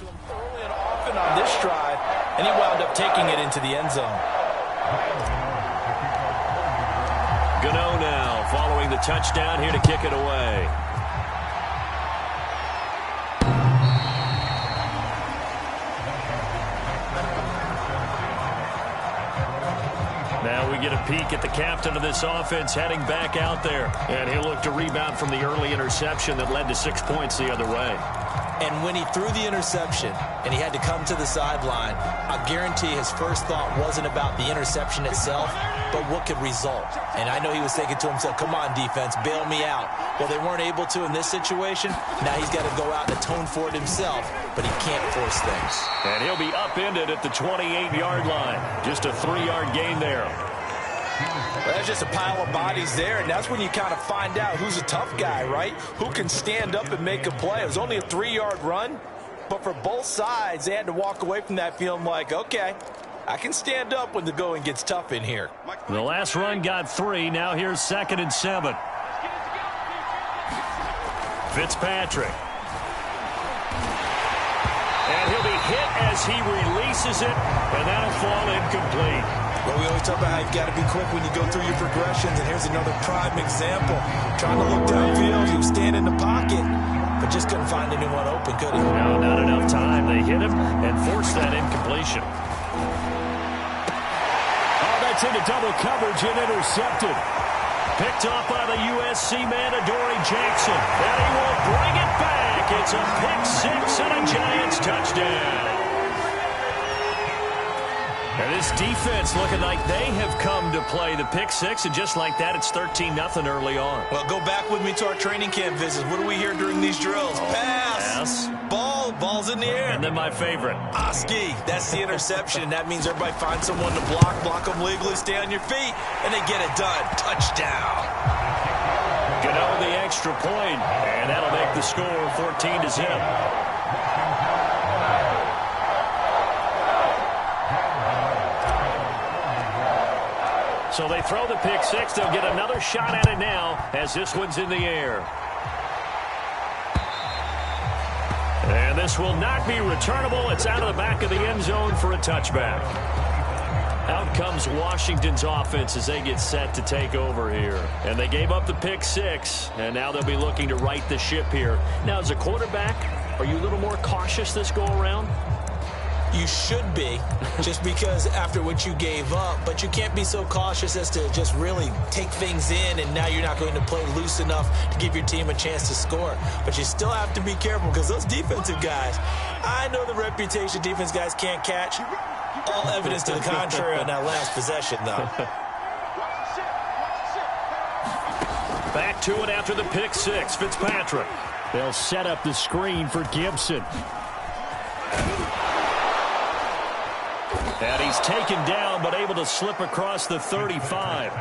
to him early and often on this drive, and he wound up taking it into the end zone. Gano now following the touchdown here to kick it away. Now we get a peek at the captain of this offense heading back out there. And he'll look to rebound from the early interception that led to 6 points the other way. And when he threw the interception and he had to come to the sideline, I guarantee his first thought wasn't about the interception itself, but what could result. And I know he was thinking to himself, come on, defense, bail me out. Well, they weren't able to in this situation. Now he's got to go out and atone for it himself, but he can't force things. And he'll be upended at the 28-yard line. Just a 3-yard gain there. Well, there's just a pile of bodies there, and that's when you kind of find out who's a tough guy, right? Who can stand up and make a play. It was only a 3-yard run, but for both sides, they had to walk away from that feeling like, okay, I can stand up when the going gets tough in here. The last run got 3. Now here's 2nd and 7. Fitzpatrick. And he'll be hit as he releases it, and that'll fall incomplete. Well, we always talk about how you've got to be quick when you go through your progressions, and here's another prime example. Trying to look downfield, he was standing in the pocket, but just couldn't find anyone open, could he? No, not enough time. They hit him and forced that incompletion. Oh, that's into double coverage and intercepted. Picked off by the USC man, Adoree Jackson. And he will bring it back. It's a pick-6 and a Giants touchdown. And this defense looking like they have come to play the pick-6, and just like that, it's 13-0 early on. Well, go back with me to our training camp visits. What do we hear during these drills? Pass. Ball's in the air. And then my favorite. Oski, that's the interception. That means everybody finds someone to block them legally, stay on your feet, and they get it done. Touchdown. Gano the extra point, and that'll make the score 14-0. So they throw the pick-6. They'll get another shot at it now as this one's in the air. And this will not be returnable. It's out of the back of the end zone for a touchback. Out comes Washington's offense as they get set to take over here. And they gave up the pick-6, and now they'll be looking to right the ship here. Now, as a quarterback, are you a little more cautious this go-around? You should be, just because after what you gave up, but you can't be so cautious as to just really take things in, and now you're not going to play loose enough to give your team a chance to score. But you still have to be careful because those defensive guys, I know the reputation defense guys can't catch. All evidence to the contrary on that last possession, though. Back to it after the pick-6, Fitzpatrick. They'll set up the screen for Gibson. And he's taken down, but able to slip across the 35.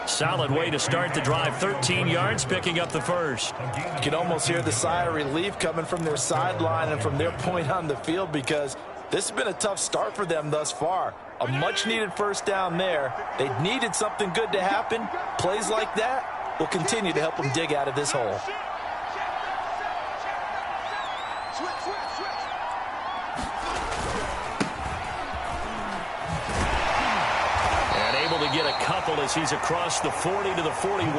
Solid way to start the drive. 13 yards, picking up the first. You can almost hear the sigh of relief coming from their sideline and from their point on the field, because this has been a tough start for them thus far. A much-needed first down there. They needed something good to happen. Plays like that will continue to help them dig out of this hole. To get a couple as he's across the 40 to the 41.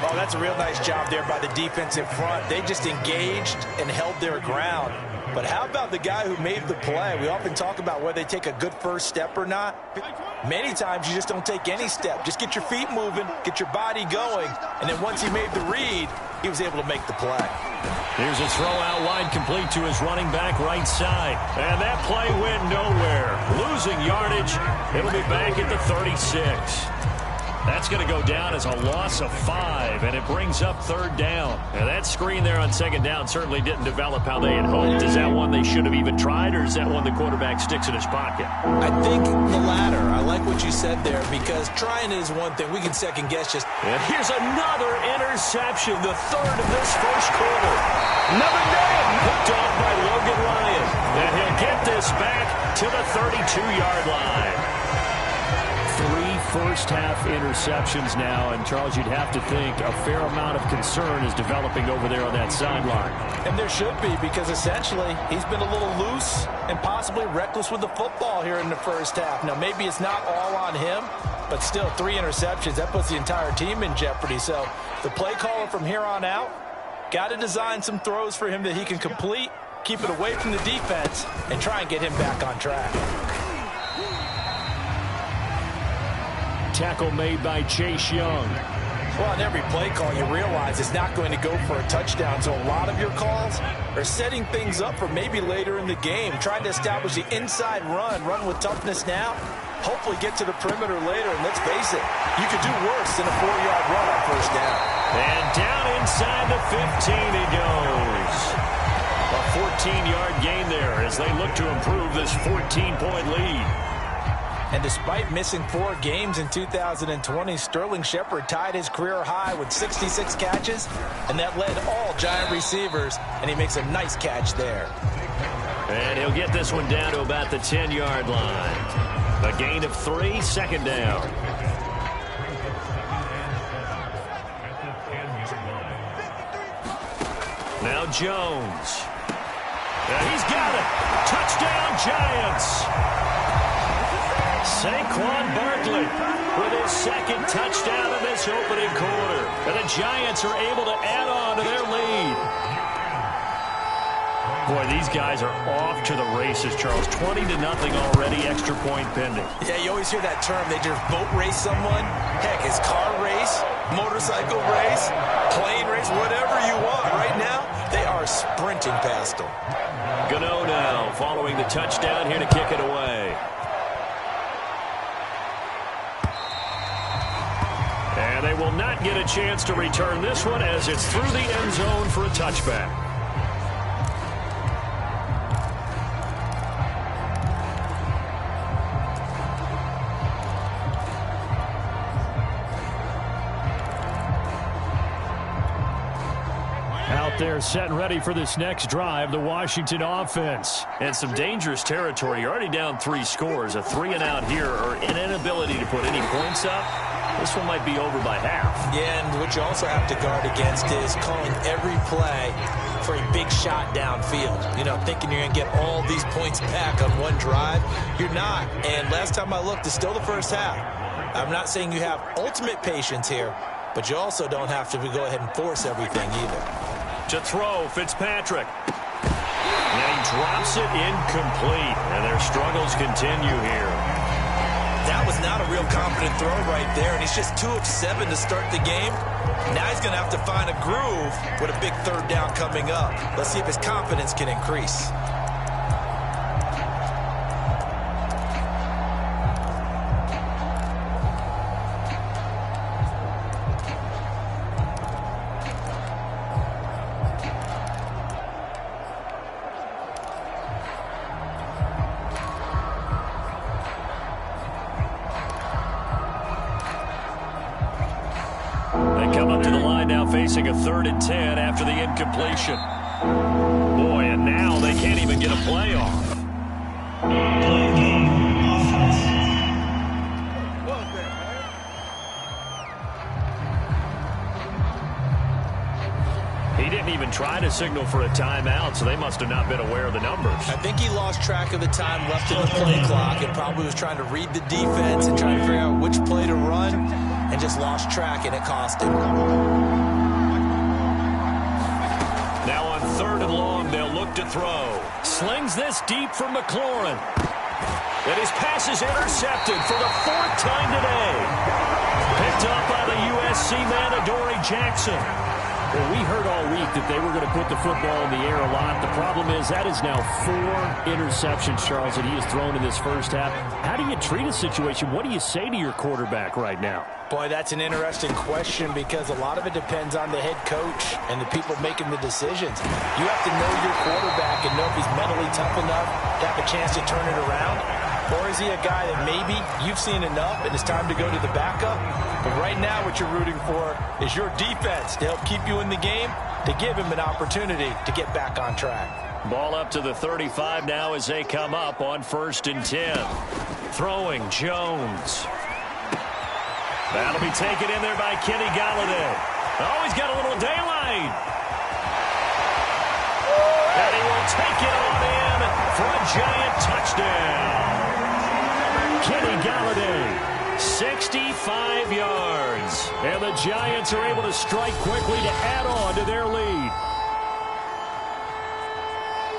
Oh, that's a real nice job there by the defensive front. They just engaged and held their ground. But how about the guy who made the play? We often talk about whether they take a good first step or not. Many times you just don't take any step. Just get your feet moving, get your body going, and then once he made the read, he was able to make the play. Here's a throw out wide, complete to his running back right side. And that play went nowhere. Losing yardage. It'll be back at the 36. That's going to go down as a loss of 5, and it brings up 3rd down. And that screen there on 2nd down certainly didn't develop how they had hoped. Is that one they should have even tried, or is that one the quarterback sticks in his pocket? I think the latter. I like what you said there, because trying is one thing. We can second guess just. And here's another interception, the 3rd of this first quarter. Another down. Hooked off by Logan Ryan. And he'll get this back to the 32-yard line. first half interceptions now, and Charles, you'd have to think a fair amount of concern is developing over there on that sideline. And there should be, because essentially he's been a little loose and possibly reckless with the football here in the first half. Now, maybe it's not all on him, but still 3 interceptions. That puts the entire team in jeopardy. So the play caller from here on out got to design some throws for him that he can complete, keep it away from the defense, and try and get him back on track. Tackle made by Chase Young. Well, on every play call, you realize it's not going to go for a touchdown. So a lot of your calls are setting things up for maybe later in the game, trying to establish the inside run with toughness now, hopefully get to the perimeter later. And let's face it, you could do worse than a 4-yard run on first down. And down inside the 15 he goes. A 14-yard gain there as they look to improve this 14-point lead. And despite missing 4 games in 2020, Sterling Shepard tied his career high with 66 catches, and that led all Giant receivers, and he makes a nice catch there. And he'll get this one down to about the 10-yard line. A gain of 3, second down. Now Jones. And he's got it. Touchdown, Giants. Saquon Barkley with his second touchdown in this opening quarter. And the Giants are able to add on to their lead. Boy, these guys are off to the races, Charles. 20-0 already, extra point pending. Yeah, you always hear that term. They just boat race someone. Heck, it's car race, motorcycle race, plane race, whatever you want. Right now, they are sprinting past them. Gano now following the touchdown here to kick it away. And they will not get a chance to return this one as it's through the end zone for a touchback. Out there set and ready for this next drive, the Washington offense. And some dangerous territory. You're already down 3 scores. A 3-and-out here or an inability to put any points up. This one might be over by half. Yeah, and what you also have to guard against is calling every play for a big shot downfield. You know, thinking you're going to get all these points back on one drive. You're not. And last time I looked, it's still the first half. I'm not saying you have ultimate patience here, but you also don't have to go ahead and force everything either. To throw, Fitzpatrick. And he drops it incomplete. And their struggles continue here. That was not a real confident throw right there, and he's just 2 of 7 to start the game. Now he's going to have to find a groove with a big third down coming up. Let's see if his confidence can increase. Facing a 3rd and 10 after the incompletion. Boy, and now they can't even get a play off. He didn't even try to signal for a timeout, so they must have not been aware of the numbers. I think he lost track of the time left in the play clock and probably was trying to read the defense and trying to figure out which play to run and just lost track, and it cost him. Now on 3rd and long, they'll look to throw. Slings this deep from McLaurin. And his pass is intercepted for the 4th time today. Picked up by the USC man, Adoree Jackson. Well, we heard all week that they were going to put the football in the air a lot. The problem is that is now 4 interceptions, Charles, that he has thrown in this first half. How do you treat a situation? What do you say to your quarterback right now? Boy, that's an interesting question because a lot of it depends on the head coach and the people making the decisions. You have to know your quarterback and know if he's mentally tough enough to have a chance to turn it around. Or is he a guy that maybe you've seen enough and it's time to go to the backup? But right now what you're rooting for is your defense to help keep you in the game, to give him an opportunity to get back on track. Ball up to the 35 now as they come up on 1st and 10. Throwing Jones. That'll be taken in there by Kenny Galladay. Oh, he's got a little daylight. And he will take it on in for a giant touchdown. Kenny Galladay, 65 yards. And the Giants are able to strike quickly to add on to their lead.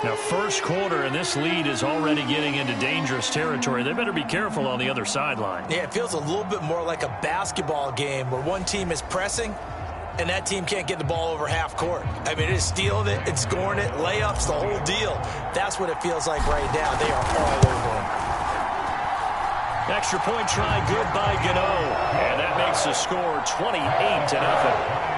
Now, first quarter, and this lead is already getting into dangerous territory. They better be careful on the other sideline. Yeah, it feels a little bit more like a basketball game where one team is pressing and that team can't get the ball over half court. I mean, it is stealing it, it's scoring it, layups, the whole deal. That's what it feels like right now. They are all over them. Extra point try, good by Gano. And that makes the score 28-0.